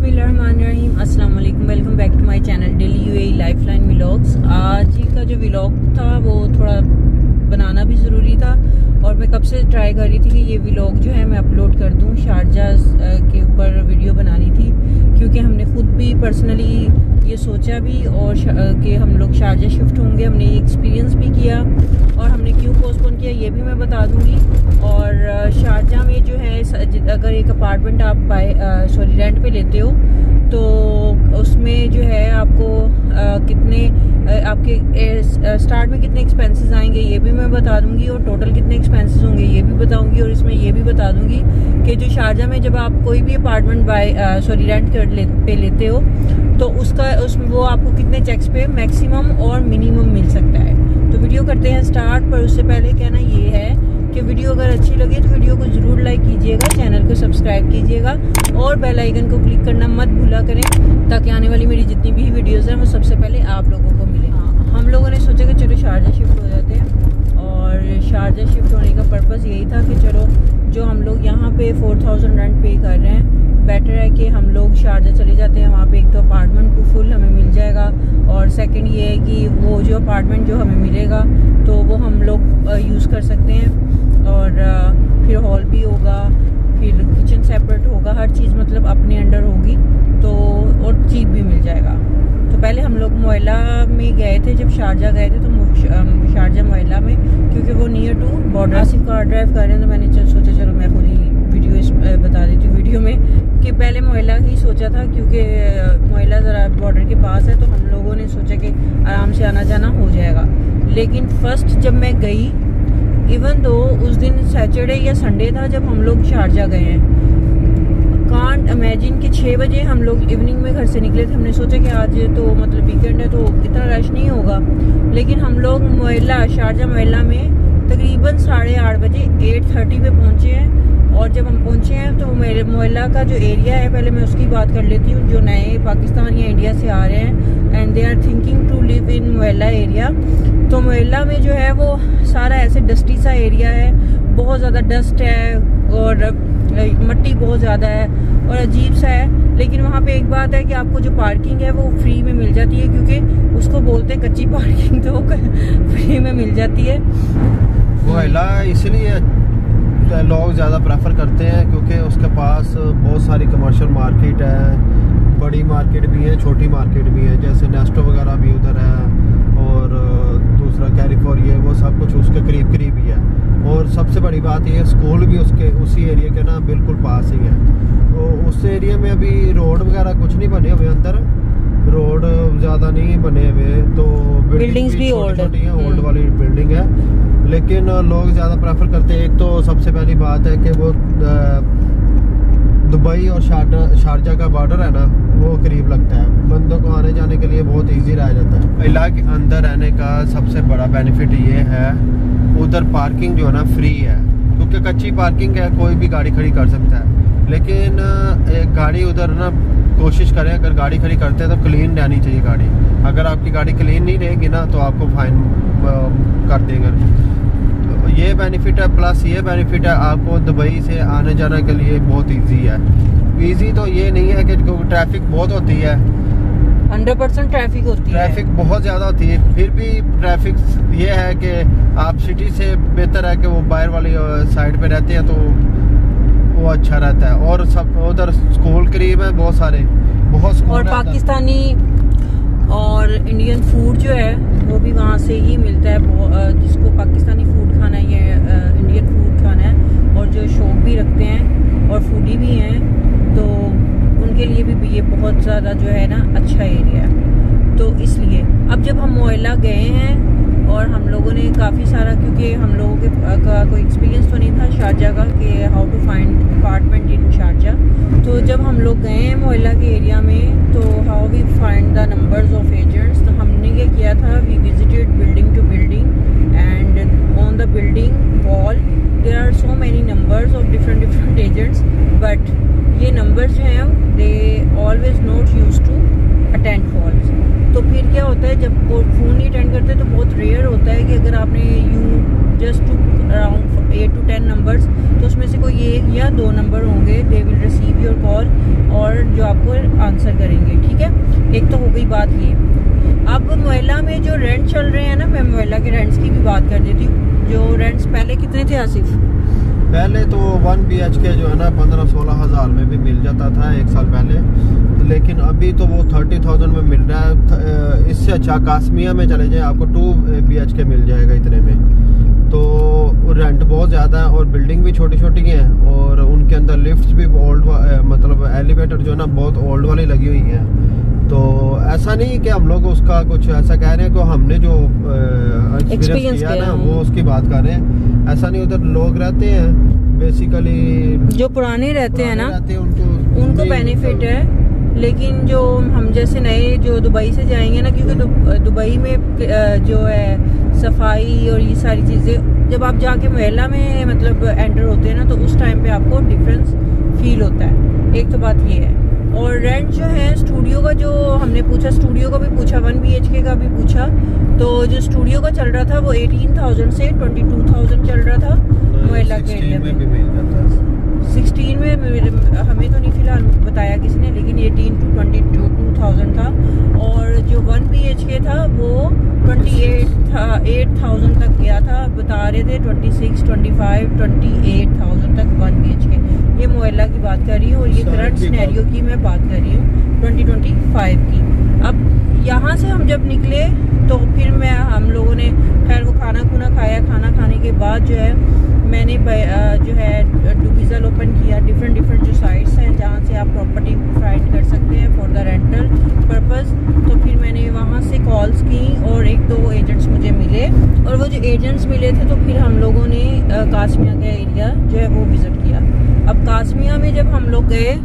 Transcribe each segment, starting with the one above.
बिस्मिल्लाहिर्रहमानिर्रहीम, अस्सलाम वालेकुम। Welcome back to my channel daily UAE lifeline vlogs. आज का जो व्लॉग था वो थोड़ा बनाना भी ज़रूरी था और मैं कब से ट्राई कर रही थी कि ये व्लॉग जो है मैं अपलोड कर दूं। शारजा के ऊपर वीडियो बनानी थी क्योंकि हमने खुद भी पर्सनली ये सोचा भी और कि हम लोग शारजा शिफ्ट होंगे। हमने ये एक्सपीरियंस भी किया और हमने क्यों पोस्टपोन किया ये भी मैं बता दूंगी। और शारजा में जो है अगर एक अपार्टमेंट आप रेंट पे लेते हो तो उसमें जो है आपको कितने आपके स्टार्ट में कितने एक्सपेंसेस आएंगे ये भी मैं बता दूंगी और टोटल कितने एक्सपेंसेस होंगे ये भी बताऊंगी। और इसमें ये भी बता दूंगी कि जो शारजा में जब आप कोई भी अपार्टमेंट रेंट पे लेते हो तो वो आपको कितने चेक्स पे मैक्सिमम और मिनिमम मिल सकता है। तो वीडियो करते हैं स्टार्ट, पर उससे पहले कहना ये है कि वीडियो अगर अच्छी लगे तो वीडियो को ज़रूर लाइक कीजिएगा, चैनल को सब्सक्राइब कीजिएगा और बेल आइकन को क्लिक करना मत भूला करें ताकि आने वाली मेरी जितनी भी वीडियोस हैं वो सबसे पहले आप लोगों को मिले। हम लोगों ने सोचा कि चलो शारजा शिफ्ट हो जाते हैं और शारजा शिफ्ट होने का पर्पज़ यही था कि चलो जो हम लोग यहाँ पे 4000 रेंट पे कर रहे हैं बेटर है कि हम लोग शारजा चले जाते हैं। वहाँ पे एक तो अपार्टमेंट फुल हमें मिल जाएगा और सेकंड ये है कि वो जो अपार्टमेंट जो हमें मिलेगा तो वो हम लोग यूज़ कर सकते हैं और फिर हॉल भी होगा, फिर किचन सेपरेट होगा, हर चीज़ मतलब अपने अंडर होगी तो और चीप भी मिल जाएगा। तो पहले हम लोग मोहल्ला में गए थे, जब शारजा गए थे तो शारजा मोहल्ला में क्योंकि वो near to border. Asif car drive कर रहे हैं तो मैंने सोचा चलो मैं खुद ही वीडियो बता देती हूँ वीडियो में कि पहले मोहल्ला ही सोचा था क्योंकि मोहल्ला ज़रा बॉर्डर के पास है तो हम लोगों ने सोचा कि आराम से आना जाना हो जाएगा। लेकिन फर्स्ट जब मैं गई, इवन दो उस दिन सैटरडे या संडे था जब हम लोग शारजा गए हैं, कांट इमेजिन कि 6 बजे हम लोग इवनिंग में घर से निकले थे। हमने सोचा कि आज तो मतलब वीकेंड है तो इतना रश नहीं होगा, लेकिन हम लोग मोहल्ला शारजा मोहल्ला में तकरीबन 8:30 बजे 8:30 पे पहुंचे हैं। और जब हम पहुंचे हैं तो मेरे मोहल्ला का जो एरिया है, पहले मैं उसकी बात कर लेती हूँ, जो नए पाकिस्तान या इंडिया से आ रहे हैं and they are thinking to live in mohalla area. तो मोहल्ला में जो है वो सारा ऐसे डस्टी सा एरिया है, बहुत ज़्यादा डस्ट है और मट्टी बहुत ज़्यादा है और अजीब सा है। लेकिन वहाँ पे एक बात है कि आपको जो पार्किंग है वो फ्री में मिल जाती है क्योंकि उसको बोलते हैं कच्ची पार्किंग, तो वो फ्री में मिल जाती है। मोहल्ला इसलिए लोग ज़्यादा प्रेफर करते हैं क्योंकि उसके पास बहुत सारी कमर्शियल मार्केट है, बड़ी मार्केट भी है, छोटी मार्केट भी है, जैसे नेस्टो वगैरह भी उधर है और दूसरा कैलिफोर्निया, वो सब कुछ उसके करीब करीब ही है। और सबसे बड़ी बात ये स्कूल भी उसी एरिया के ना बिल्कुल पास ही है। तो उस एरिया में अभी रोड वगैरह कुछ नहीं बने हुए, अंदर रोड ज़्यादा नहीं बने हुए, तो बिल्डिंग्स भी ओल्ड वाली बिल्डिंग है। लेकिन लोग ज़्यादा प्रेफर करते हैं, एक तो सबसे पहली बात है कि वो दुबई और शारजा का बॉर्डर है ना वो करीब लगता है, बंदों को आने जाने के लिए बहुत इजी रह जाता है। इलाके के अंदर रहने का सबसे बड़ा बेनिफिट ये है उधर पार्किंग जो है ना फ्री है क्योंकि कच्ची पार्किंग है, कोई भी गाड़ी खड़ी कर सकता है। लेकिन एक गाड़ी उधर ना कोशिश करें, अगर गाड़ी खड़ी करते हैं तो क्लीन रहनी चाहिए गाड़ी। अगर आपकी गाड़ी क्लीन नहीं रहेगी ना तो आपको फाइन कर देंगे। तो ये बेनिफिट है, प्लस ये बेनिफिट है आपको दुबई से आने जाने के लिए बहुत इजी है। इजी तो ये नहीं है कि ट्रैफिक बहुत होती है, 100% ट्रैफिक होती है, ट्रैफिक बहुत ज़्यादा होती है। फिर भी ट्रैफिक ये है कि आप सिटी से बेहतर है कि वो बाहर वाली साइड पे रहते हैं तो वो अच्छा रहता है। और सब उधर स्कूल करीब है, बहुत स्कूल और पाकिस्तानी और इंडियन फूड जो है वो भी वहाँ से ही मिलता है। जिसको पाकिस्तानी फूड खाना है या इंडियन फूड खाना है और जो शौक भी रखते हैं और फूडी भी हैं तो उनके लिए भी ये बहुत ज़्यादा जो है ना अच्छा एरिया है। तो इसलिए अब जब हम मोहल्ला गए हैं और हम लोगों ने काफ़ी सारा, क्योंकि हम लोगों का कोई एक्सपीरियंस तो नहीं था शारजा का कि how to find apartment in Sharjah. तो जब हम लोग गए हैं मोहल्ला के एरिया में तो how we find the numbers of agents, तो हमने ये किया था, we visited building to building and on the building wall there are so many numbers of different agents, but ये नंबर्स जो हैं they always not use to attend calls. तो फिर क्या होता है जब वो फ़ोन नहीं अटेंड करते तो बहुत रेयर होता है कि अगर आपने you just to around 8 to 10 numbers, तो उसमें से कोई 1 या 2 नंबर होंगे, they will receive your call और जो आपको आंसर करेंगे, ठीक है। एक तो हो गई बात ये। अब मोहल्ला में जो रेंट चल रहे हैं ना, मैं मोहल्ला के रेंट्स की भी बात कर देती हूँ। जो रेंट्स पहले कितने थे आसिफ? पहले तो 1 BHK जो है ना 15-16 हज़ार में भी मिल जाता था 1 साल पहले, लेकिन अभी तो वो 30,000 में मिल रहा है। इससे अच्छा कासमिया में चले जाए, आपको 2 BHK मिल जाएगा इतने में। तो रेंट बहुत ज़्यादा है और बिल्डिंग भी छोटी छोटी हैं और उनके अंदर लिफ्ट्स भी ओल्ड, मतलब एलिवेटर जो है ना बहुत ओल्ड वाली लगी हुई हैं। तो ऐसा नहीं कि हम लोग उसका कुछ ऐसा कह रहे हैं कि हमने जो एक्सपीरियंस किया ना वो उसकी बात कर रहे हैं, ऐसा नहीं। उधर लोग रहते हैं बेसिकली, जो पुराने रहते हैं ना, उनको बेनिफिट है। लेकिन जो हम जैसे नए जो दुबई से जाएंगे ना, क्योंकि दुबई में जो है सफाई और ये सारी चीज़ें, जब आप जाके मोहल्ला में मतलब एंटर होते हैं ना, तो उस टाइम पे आपको डिफरेंस फील होता है। एक तो बात ये है। और रेंट जो है स्टूडियो का, जो हमने पूछा, स्टूडियो का भी पूछा, 1 BHK का भी पूछा, तो जो स्टूडियो का चल रहा था वो 18,000 से 22,000 चल रहा था मोहल्ला के एरिया में। 16 में हमें तो नहीं फिलहाल बताया किसी ने, लेकिन 18 to 22,000 था। और जो 1 BHK था वो 8,000 तक गया था, बता रहे थे 26, 25, 28,000 तक 1 BHK। ये मोहल्ला की बात कर रही हूँ और ये करंट सिनेरियो की मैं बात कर रही हूँ 2025 की। अब यहाँ से हम जब निकले तो फिर हम लोगों ने खैर वो खाना खुना खाया। खाना खाने के बाद जो है मैंने जो है डुबिज़ल ओपन किया, डिफरेंट जो साइट्स हैं जहाँ से आप प्रॉपर्टी फाइंड कर सकते हैं फॉर द रेंटल पर्पस। तो फिर मैंने वहाँ से कॉल्स की और 1-2 एजेंट्स मुझे मिले, और वो जो एजेंट्स मिले थे तो फिर हम लोगों ने कासमिया का एरिया जो है वो विज़िट किया। अब कासमिया में जब हम लोग गए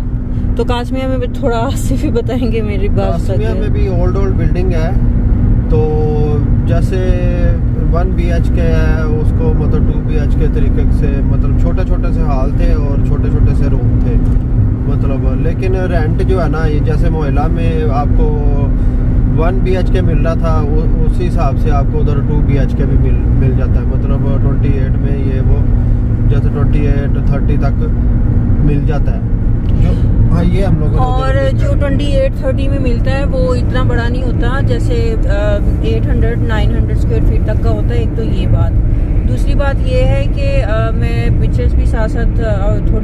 तो कासमिया में भी थोड़ा आसिफ ही बताएंगे मेरी बात। कासमिया में भी ओल्ड बिल्डिंग है, तो जैसे 1 BHK है उसको मतलब 2 BHK तरीके से, मतलब छोटे से हाल थे और छोटे से रूम थे मतलब। लेकिन रेंट जो है ना, ये जैसे मोहल्ला में आपको 1 BHK मिल रहा था, उसी हिसाब से आपको उधर 2 BHK भी मिल जाता है। मतलब 28 में ये वो जैसे 28-30 तक मिल जाता है जो, हाँ ये हम लोग। और जो 28-30 में मिलता है वो इतना बड़ा नहीं होता, जैसे 800-900 स्क्वायर फीट तक का होता है। एक तो ये बात। दूसरी बात ये है कि मैं पिक्चर्स भी साथ साथ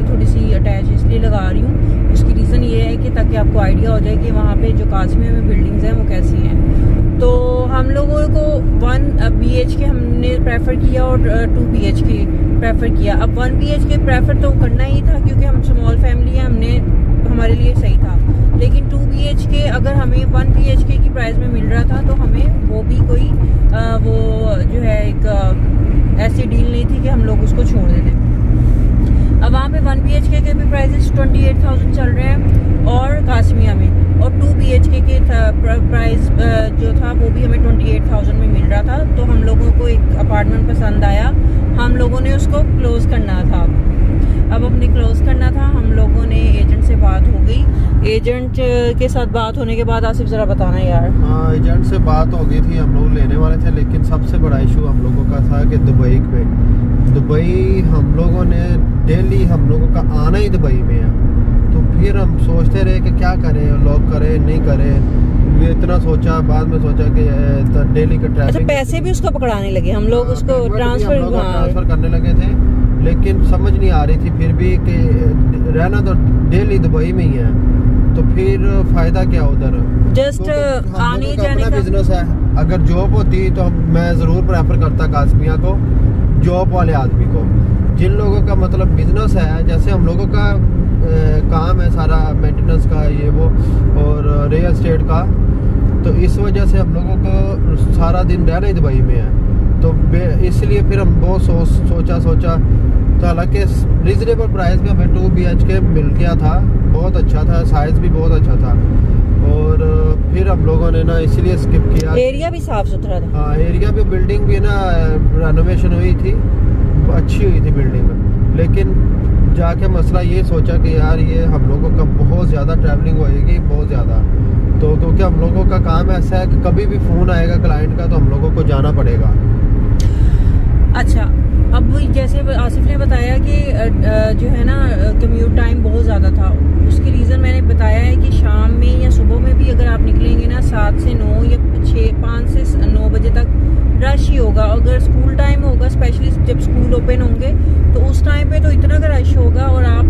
थोड़ी सी अटैच इसलिए लगा रही हूँ। उसकी रीज़न ये है कि ताकि आपको आइडिया हो जाए कि वहाँ पे जो कासमिया में बिल्डिंग्स हैं वो कैसी हैं। तो हम लोगों को 1 BHK हमने प्रेफर किया और 2 BHK प्रेफर किया। अब 1 BHK प्रेफर तो करना ही था क्योंकि हम स्मॉल फैमिली हैं, हमारे लिए सही था। लेकिन 2 BHK अगर हमें 1 BHK की प्राइस में मिल रहा था तो हमें वो भी कोई वो जो है एक ऐसी डील नहीं थी कि हम लोग उसको छोड़ देते। अब वहाँ पे 1 BHK के भी प्राइसेस 28,000 चल रहे हैं और कासमिया में, और 2 BHK के प्राइस जो था वो भी हमें 28,000 में मिल रहा था। तो हम लोगों को एक अपार्टमेंट पसंद आया, हम लोगों ने उसको क्लोज करना था। अब अपने क्लोज करना था, हम लोगों ने एजेंट से बात हो गई। एजेंट के साथ बात होने के बाद आसिफ जरा बताना यार। हाँ, एजेंट से बात हो गई थी, हम लोग लेने वाले थे, लेकिन सबसे बड़ा इशू हम लोगों का था कि दुबई हम लोगों ने डेली हम लोगों का आना ही दुबई में है। तो फिर हम सोचते रहे कि क्या करें, लॉक करें नहीं करें। इतना सोचा, बाद में सोचा कि डेली का ट्रैफिक। अच्छा, पैसे भी उसको पकड़ाने लगे हम लोग, उसको ट्रांसफर करने लगे थे, लेकिन समझ नहीं आ रही थी फिर भी कि रहना तो डेली दुबई में ही है, तो फिर फायदा क्या उधर। जस्ट आने जाने का बिजनेस है। अगर जॉब होती तो मैं जरूर प्रेफर करता कासमिया को, जॉब वाले आदमी को। जिन लोगों का मतलब बिजनेस है, जैसे हम लोगों का काम है सारा मेंटेनेंस का ये वो और रियल एस्टेट का, तो इस वजह से हम लोगों को सारा दिन रहना ही दुबई में है। तो इसलिए फिर हम बहुत सोचा तो हालांकि रीजनेबल प्राइस में हमें 2 BHK मिल गया था, बहुत अच्छा था, साइज भी बहुत अच्छा था। और फिर हम लोगों ने ना इसलिए स्किप किया। एरिया भी साफ सुथरा था। हाँ, एरिया भी, बिल्डिंग भी ना रेनोवेशन हुई थी, अच्छी हुई थी बिल्डिंग। लेकिन जाके मसला ये सोचा कि यार ये हम लोगों का बहुत ज़्यादा ट्रैवलिंग होएगी, बहुत ज़्यादा। तो क्योंकि हम लोगों का काम ऐसा है कि कभी भी फ़ोन आएगा क्लाइंट का तो हम लोगों को जाना पड़ेगा। अच्छा, अब जैसे आसिफ ने बताया कि जो है ना कम्यूट टाइम बहुत ज़्यादा था। उसकी रीज़न मैंने बताया है कि शाम में या सुबह में भी अगर आप निकलेंगे ना 7 से 9 या 5 से 9 बजे तक रश ही होगा। अगर स्कूल टाइम होगा, स्पेशली जब स्कूल ओपन होंगे, तो उस टाइम पे तो इतना का रश होगा। और आप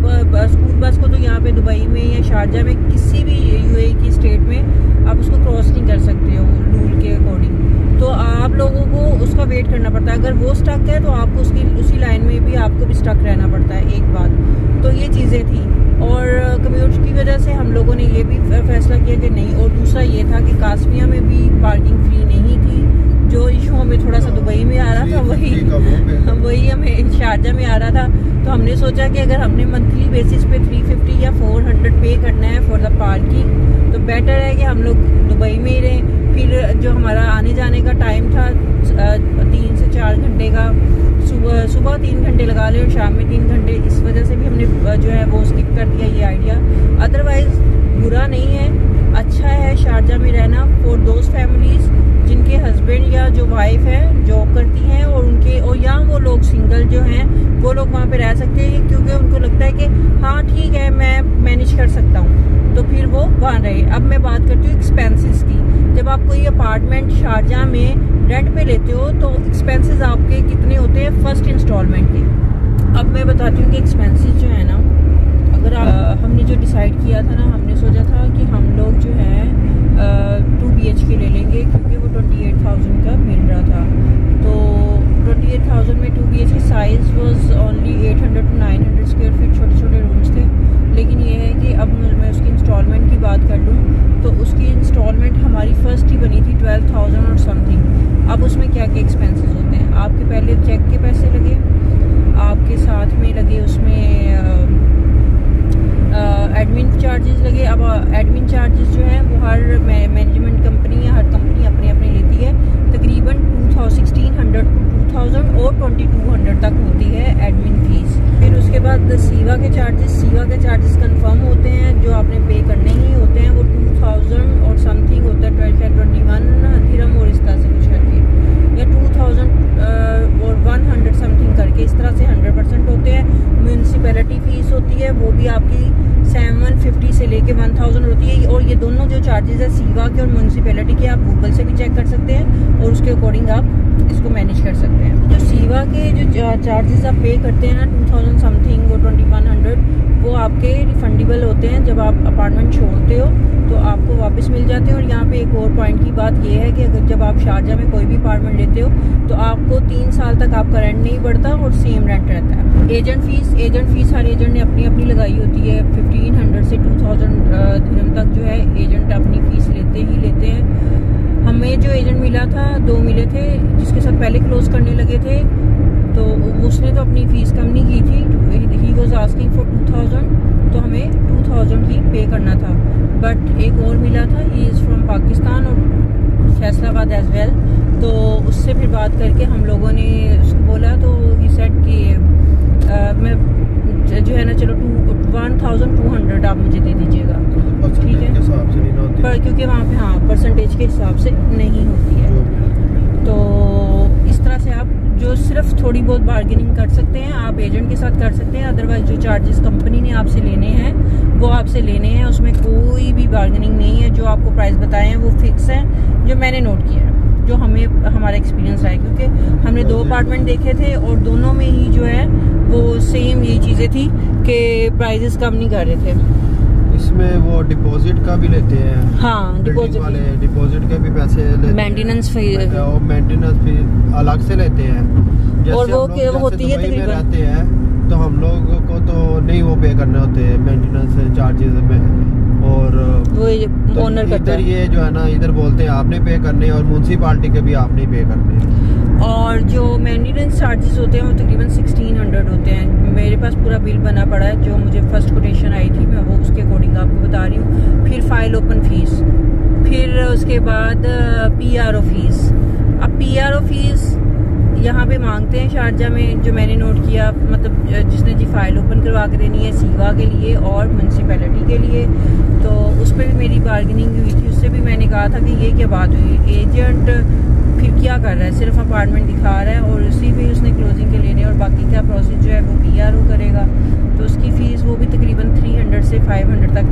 स्कूल बस को तो यहाँ पे दुबई में या शारजा में किसी भी यूएई की स्टेट में आप उसको क्रॉस नहीं कर सकते हो रूल के अकॉर्डिंग। तो आप लोगों को उसका वेट करना पड़ता है। अगर वो स्टक है तो आपको उसी लाइन में भी आपको भी स्टक रहना पड़ता है एक बात। तो ये चीज़ें थी और कम्यूट की वजह से हम लोगों ने ये भी फैसला किया कि नहीं। और दूसरा ये था कि कासमिया में भी पार्किंग फ्री नहीं थी। जो इशू हमें थोड़ा सा दुबई में आ रहा था वही हमें शारजा में आ रहा था। तो हमने सोचा कि अगर हमने मंथली बेसिस पे 350 या 400 पे करना है फॉर द पार्किंग, तो बेटर है कि हम लोग दुबई में ही रहें। फिर जो हमारा आने जाने का टाइम था 3 से 4 घंटे का, सुबह 3 घंटे लगा ले और शाम में 3 घंटे, इस वजह से भी हमने जो है वो स्किप कर दिया ये आइडिया। अदरवाइज बुरा नहीं है, अच्छा है शारजा में रहना फॉर दोज फैमिलीज जिनके हस्बैंड या जो वाइफ है जॉब करती हैं और या वो लोग सिंगल जो हैं वो लोग वहाँ पे रह सकते हैं, क्योंकि उनको लगता है कि हाँ ठीक है मैं मैनेज कर सकता हूँ, तो फिर वो वहाँ रहे। अब मैं बात करती हूँ एक्सपेंसेस की। जब आप कोई अपार्टमेंट शारजा में रेंट पे लेते हो तो एक्सपेंसेस आपके कितने होते हैं फर्स्ट इंस्टॉलमेंट के। अब मैं बताती हूँ कि एक्सपेंसेस जो है ना, अगर हमने जो डिसाइड किया था ना, हमने सोचा था कि हम लोग जो है 2 BHK ले लेंगे, क्योंकि वो 28,000 का मिल रहा था। तो 28,000 में 2 BHK size was only 800 to 900 square feet, छोटे छोटे रूम्स थे। लेकिन ये है कि अब मैं उसकी इंस्टॉलमेंट की बात कर लूँ तो उसकी इंस्टॉलमेंट हमारी फर्स्ट ही बनी थी 12,000 और समथिंग। अब उसमें क्या क्या एक्सपेंसेस होते हैं, आपके पहले चेक के पैसे लगे, आपके साथ में लगे उसमें एडमिन चार्जेस लगे। अब एडमिन चार्जेस जो है वो हर मैनेजमेंट कंपनी या हर कंपनी अपने अपने लेती है, तकरीबन 1600 to 2000 और 2200 तक होती है एडमिन फीस। फिर उसके बाद सीवा के चार्जेस कंफर्म होते हैं, जो आपने पे करने ही होते हैं, वो 2000 और समथिंग होता है, 21 दिरहम और इस तरह से कुछ करके, या 2000 और 100 समथिंग करके, इस तरह से 100% होते हैं। म्यूनसिपैलिटी फीस होती है, वो भी आपकी 750 से लेके 1000 होती है। और ये दोनों जो चार्जेस है सीवा के और म्यूनसिपैलिटी के, आप गूगल से भी चेक कर सकते हैं और उसके अकॉर्डिंग आप इसको मैनेज कर सकते हैं। जो सीवा के जो चार्जेस आप पे करते हैं ना 2000 समथिंग और 2100, वो आपके रिफंडेबल होते हैं। जब आप अपार्टमेंट छोड़ते हो तो आपको वापस मिल जाते हैं। और यहाँ पे एक और पॉइंट की बात ये है कि अगर जब आप शारजा में कोई भी अपार्टमेंट लेते हो तो आपको 3 साल तक आपका रेंट नहीं बढ़ता और सेम रेंट रहता है। एजेंट फीस हर एजेंट ने अपनी अपनी लगाई होती है। 1500 से 2000 दिरहम तक जो है एजेंट अपनी फीस लेते हैं। हमें जो एजेंट मिला था 2 मिले थे, जिसके साथ पहले क्लोज करने लगे थे, तो उसने तो अपनी फीस कम नहीं की थी। ही वॉज आस्किंग फॉर 2000, तो हमें 2000 ही पे करना था। बट एक और मिला था, ही इज़ फ्रॉम पाकिस्तान और फैसलाबाद एज वेल। तो उससे फिर बात करके हम लोगों ने उसको बोला, तो ही सेड कि मैं जो है ना चलो 1200 आप मुझे दे दीजिएगा, ठीक है, पर क्योंकि वहाँ पे हाँ परसेंटेज के हिसाब से नहीं होती है। तो इस तरह से आप जो सिर्फ थोड़ी बहुत बार्गेनिंग कर सकते हैं, आप एजेंट के साथ कर सकते हैं। अदरवाइज जो चार्जेस कंपनी ने आपसे लेने हैं वो आपसे लेने हैं, उसमें कोई भी बार्गेनिंग नहीं है। जो आपको प्राइस बताए हैं वो फिक्स है, जो मैंने नोट किया है, जो हमें हमारा एक्सपीरियंस रहा है, क्योंकि हमने 2 अपार्टमेंट देखे थे और दोनों में ही जो है वो सेम यही चीज़ें थी कि प्राइजेस कम नहीं कर रहे थे। इसमें वो डिपॉजिट का भी लेते हैं, हाँ डिपॉजिट के भी पैसे लेते हैं, मेंटेनेंस फी अलग से लेते हैं। जैसे और वो होती है तकरीबन रहते हैं तो हम लोग को तो नहीं वो पे करने होते हैं मेंटेनेंस चार्जेस में, और वो ओनर करता है। ये जो है ना इधर बोलते हैं आपने पे करने, और म्यूनसिपालिटी के भी आपने पे करने। और जो मेंटेनेंस चार्जेस होते हैं वो तकरीबन 1600 होते हैं। मेरे पास पूरा बिल बना पड़ा है, जो मुझे फर्स्ट कोटेशन आई थी मैं वो उसके अकॉर्डिंग आपको बता रही हूँ। फिर फाइल ओपन फीस, फिर उसके बाद PRO फीस। अब PRO फीस यहाँ पे मांगते हैं शारजा में, जो मैंने नोट किया, मतलब जिसने जी फाइल ओपन करवा के देनी है सीवा के लिए और म्यूनसिपैलिटी के लिए। तो उस पर भी मेरी बार्गेनिंग हुई थी, उससे भी मैंने कहा था कि ये क्या बात हुई, एजेंट फिर क्या कर रहा है, सिर्फ अपार्टमेंट दिखा रहा है और उसी पे उसने क्लोजिंग के लेने और बाकी का प्रोसेस जो है वो PRO करेगा। तो उसकी फ़ीस वो भी तकरीबन 300 से 500 तक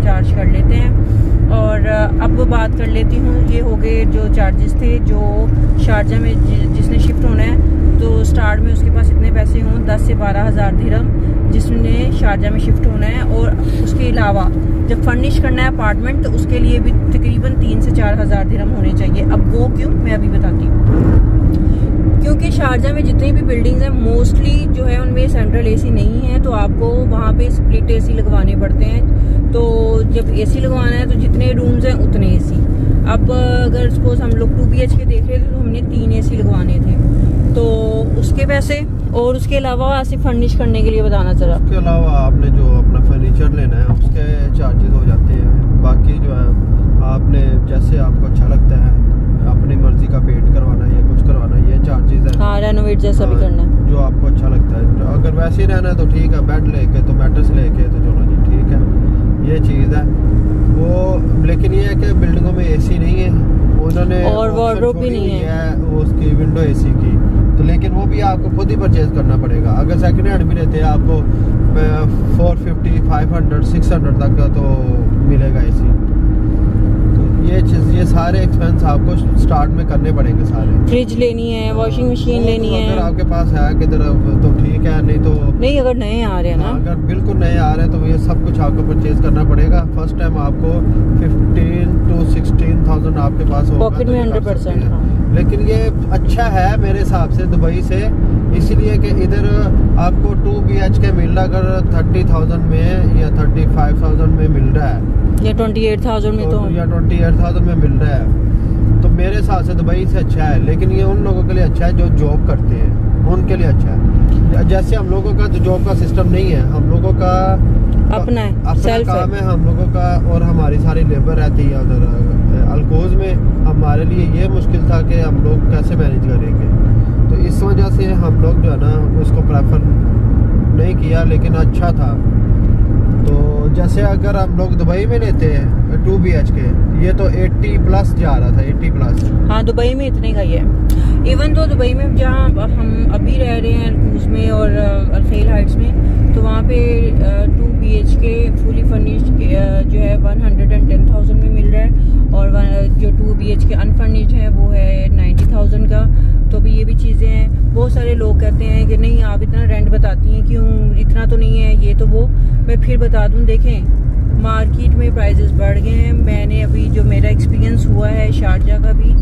चार्ज कर लेते हैं। और अब बात कर लेती हूँ, ये हो गए जो चार्जेस थे। जो शारजा में जिसने शिफ्ट होना है तो स्टार्ट में उसके पास इतने पैसे हों 10 से 12 हज़ार दिरहम जिसने शारजा में शिफ्ट होना है। और उसके अलावा जब फर्निश करना है अपार्टमेंट तो उसके लिए भी तकरीबन 3 से 4 हज़ार दिरहम होने चाहिए। अब वो क्यों, मैं अभी बताती हूँ। क्योंकि शारजा में जितनी भी बिल्डिंग्स हैं मोस्टली जो है उनमें सेंट्रल AC नहीं है, तो आपको वहाँ पे स्प्लिट AC लगवाने पड़ते हैं। तो जब AC लगवाना है तो जितने रूम्स हैं उतने AC। अब अगर सपोज हम लोग 2 BHK देख रहे थे तो हमने 3 AC लगवाने थे, तो उसके पैसे। और उसके अलावा ऐसे फर्निश करने के लिए बताना चला, उसके अलावा आपने जो अपना फर्नीचर लेना है उसके चार्जेस हो जाते हैं। बाकी जो है आपने जैसे आपको अच्छा लगता है अपनी मर्जी का पेंट करवाना है या कुछ करवाना है, ये चार्जेस है। हाँ, रेनोवेट जैसा भी करना है जो आपको अच्छा लगता है। अगर वैसे ही रहना है तो ठीक है, बेड लेके तो मैट्रेस लेके तो चलो जी ठीक है, ये चीज़ है वो। लेकिन ये है कि बिल्डिंगों में AC नहीं है, उन्होंने और वार्डरोब भी नहीं है उसकी विंडो AC की, तो लेकिन वो भी आपको खुद ही परचेज करना पड़ेगा। अगर सेकंड हैंड भी लेते हैं आपको 450, 500, 600 तक का तो मिलेगा AC। ये चीज़, ये सारे एक्सपेंस आपको स्टार्ट में करने पड़ेंगे सारे। फ्रिज लेनी है, वॉशिंग मशीन लेनी है। अगर आपके पास है किधर तो ठीक है, नहीं तो नहीं। अगर नए आ रहे हैं ना, अगर बिल्कुल नए आ रहे हैं तो ये सब कुछ आपको परचेज करना पड़ेगा। फर्स्ट टाइम आपको 15 to 16,000 आपके पास होगा, पॉकेट में 100%। हाँ। लेकिन ये अच्छा है मेरे हिसाब से दुबई से, इसलिए कि इधर आपको 2 BHK मिल रहा अगर 30,000 में या 35,000 में मिल रहा है या 28,000 में तो या 28,000 में मिल रहा है, तो मेरे हिसाब से दुबई से अच्छा है। लेकिन ये उन लोगों के लिए अच्छा है जो जॉब करते हैं, उनके लिए अच्छा है। जैसे हम लोगों का तो जॉब का सिस्टम नहीं है, हम लोगों का अपना है, अपना काम है हम लोगों का, और हमारी सारी लेबर रहती है उधर अलकोज में। हमारे लिए ये मुश्किल था कि हम लोग कैसे मैनेज करेंगे, तो इस वजह से हम लोग जो है ना उसको प्रेफर नहीं किया, लेकिन अच्छा था। तो जैसे अगर हम लोग दुबई में लेते हैं 2 BHK, ये तो 80+ जा रहा था, 80+। हाँ, दुबई में इतने का ही है। इवन तो दुबई में जहाँ हम अभी रह रहे हैं उसमें और अल्खेल हाइट्स में, तो वहाँ पे 2 BHK फुली फर्निश्ड जो है 110,000 में मिल रहा है, और जो 2 BHK अनफर्निश्ड है वो है 90,000 का। तो भी ये भी चीज़ें हैं। बहुत सारे लोग कहते हैं कि नहीं आप इतना रेंट बताती हैं क्यों, इतना तो नहीं है, ये तो वो। मैं फिर बता दूं, देखें मार्केट में प्राइसेस बढ़ गए हैं। मैंने अभी जो मेरा एक्सपीरियंस हुआ है शारजा का भी,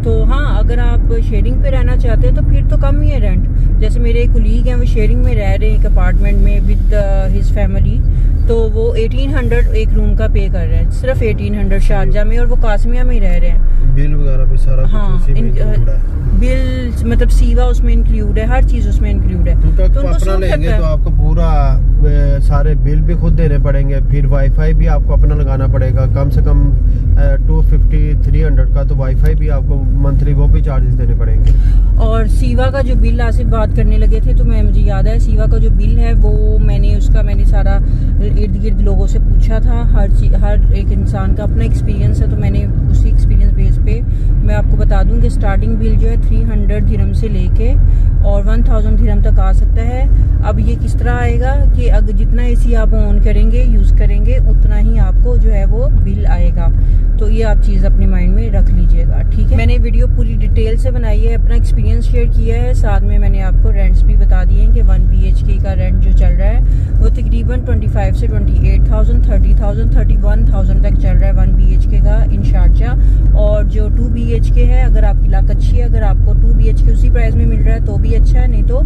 तो हाँ अगर आप शेयरिंग पे रहना चाहते हैं तो फिर तो कम ही है रेंट। जैसे मेरे एक कोलीग हैं वो शेयरिंग में रह रहे हैं एक अपार्टमेंट में विद हिज फैमिली, तो वो 1800 एक रूम का पे कर रहे हैं, सिर्फ 1800 शारजा में, और वो कासमिया में ही रह रहे हैं। बिल वगैरह भी सारा हाँ, कुछ उसी में इंक्लूड है। बिल मतलब सीवा उसमें इंक्लूड है, हर चीज उसमें इंक्लूड है। तो अपना लेंगे तो आपको पूरा सारे बिल भी खुद देने पड़ेंगे, फिर वाईफाई भी आपको अपना लगाना पड़ेगा। कम से कम 250-300 का तो वाईफाई भी आपको मंथली वो भी चार्जेस देने पड़ेंगे। और सीवा का जो बिल आसिफ बात करने लगे थे, तो मुझे याद है सीवा का जो बिल है वो मैंने सारा इर्द गिर्द लोगों से पूछा था। हर एक इंसान का अपना एक्सपीरियंस है, तो मैंने उसी एक्सपीरियंस बेस पे मैं आपको बता दूं कि स्टार्टिंग बिल जो है 300 दिरहम से लेके और 1000 दिरहम तक आ सकता है। अब ये किस तरह आएगा कि अगर जितना AC आप ऑन करेंगे, यूज़ करेंगे, उतना ही आपको जो है वो बिल आएगा। तो ये आप चीज़ अपने माइंड में रख लीजिएगा, ठीक है। मैंने वीडियो पूरी डिटेल से बनाई है, अपना एक्सपीरियंस शेयर किया है, साथ में मैंने आपको रेंट्स भी बता दिए हैं कि 1 BHK का रेंट जो चल रहा है वो तकरीबन 25 से 28,000, 30,000, 31,000 तक चल रहा है 1 BHK का इन शारजा। और जो 2 BHK है, अगर आपकी लाक अच्छी है, अगर आपको 2 BHK उसी प्राइस में मिल रहा है तो भी अच्छा है, नहीं तो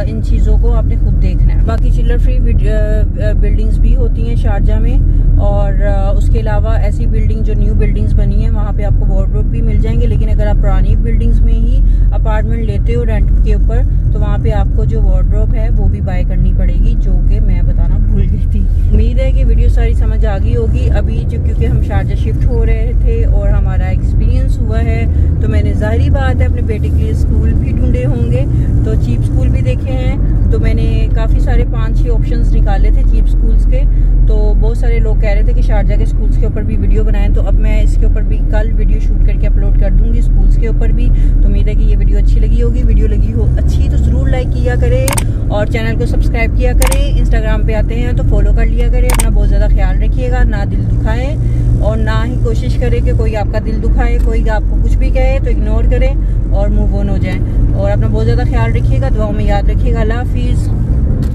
इन चीज़ों को आपने खुद देखना है। बाकी चिल्लर फ्री बिल्डिंग्स भी होती हैं शारजा में, और उसके अलावा ऐसी बिल्डिंग जो न्यू बिल्डिंग्स बनी है वहाँ पे आपको वार्डरोब भी मिल जाएंगे। लेकिन अगर आप पुरानी बिल्डिंग्स में ही अपार्टमेंट लेते हो रेंट के ऊपर, तो वहाँ पे आपको जो वार्डरोब है वो भी बाय करनी पड़ेगी, जो कि मैं बताना भूल गई थी। उम्मीद है कि वीडियो सारी समझ आ गई होगी। अभी जो क्योंकि हम शारजा शिफ्ट हो रहे थे और हमारा एक्सपीरियंस हुआ है, तो मैंने ज़ाहिरी बात है अपने बेटे के लिए स्कूल भी ढूंढे होंगे, तो चीप स्कूल भी देखे हैं। तो मैंने काफ़ी सारे 5-6 ऑप्शंस निकाले थे चीप स्कूल्स के। तो बहुत सारे लोग कह रहे थे कि शारजा के स्कूल्स के ऊपर भी वीडियो बनाएं, तो अब मैं इसके ऊपर भी कल वीडियो शूट करके अपलोड कर दूंगी, स्कूल्स के ऊपर भी। तो उम्मीद है कि ये वीडियो अच्छी लगी होगी। वीडियो लगी हो अच्छी तो ज़रूर लाइक किया करें और चैनल को सब्सक्राइब किया करें। इंस्टाग्राम पे आते हैं तो फॉलो कर लिया करें। अपना बहुत ज़्यादा ख्याल रखिएगा, ना दिल दुखाएं और ना ही कोशिश करें कि कोई आपका दिल दुखाए। कोई आपको कुछ भी कहे तो इग्नोर करें और मूव ऑन हो जाएं। और अपना बहुत ज़्यादा ख्याल रखिएगा, दुआओं में याद रखिएगा। अल्लाह हाफिज़।